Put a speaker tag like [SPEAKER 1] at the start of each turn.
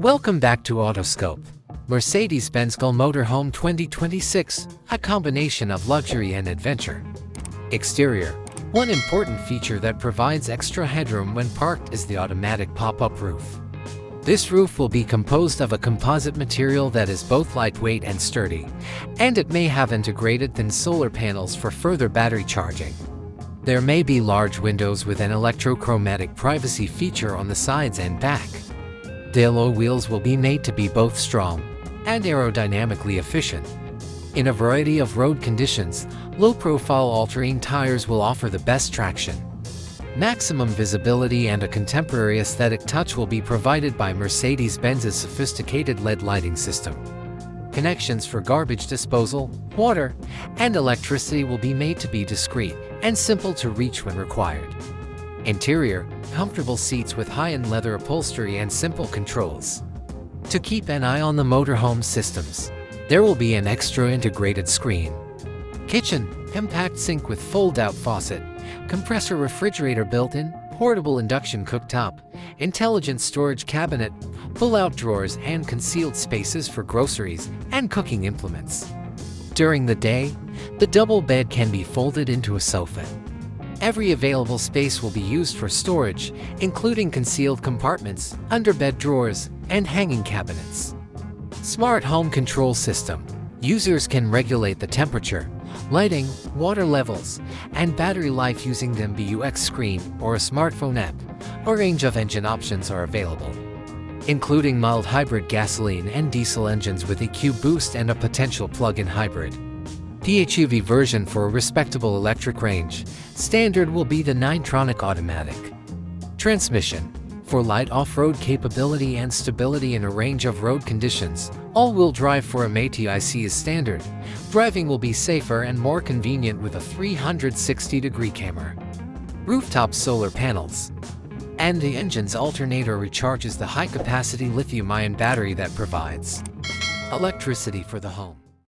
[SPEAKER 1] Welcome back to Autoscope. Mercedes Benz GLE Motorhome 2026, a combination of luxury and adventure. Exterior. One important feature that provides extra headroom when parked is the automatic pop-up roof. This roof will be composed of a composite material that is both lightweight and sturdy, and it may have integrated thin solar panels for further battery charging. There may be large windows with an electrochromatic privacy feature on the sides and back. The alloy wheels will be made to be both strong and aerodynamically efficient. In a variety of road conditions, low-profile all-terrain tires will offer the best traction. Maximum visibility and a contemporary aesthetic touch will be provided by Mercedes-Benz's sophisticated LED lighting system. Connections for garbage disposal, water, and electricity will be made to be discreet and simple to reach when required. Interior, comfortable seats with high-end leather upholstery and simple controls. To keep an eye on the motorhome systems, there will be an extra integrated screen. Kitchen, compact sink with fold-out faucet, compressor refrigerator built-in, portable induction cooktop, intelligent storage cabinet, pull-out drawers and concealed spaces for groceries and cooking implements. During the day, the double bed can be folded into a sofa. Every available space will be used for storage, including concealed compartments, underbed drawers, and hanging cabinets. Smart home control system. Users can regulate the temperature, lighting, water levels, and battery life using the MBUX screen or a smartphone app. A range of engine options are available, including mild hybrid gasoline and diesel engines with EQ boost and a potential plug-in hybrid. PHEV version for a respectable electric range. Standard will be the 9-tronic automatic. Transmission. For light off-road capability and stability in a range of road conditions, all-wheel drive for a MBUX is standard. Driving will be safer and more convenient with a 360-degree camera. Rooftop solar panels. And the engine's alternator recharges the high-capacity lithium-ion battery that provides electricity for the home.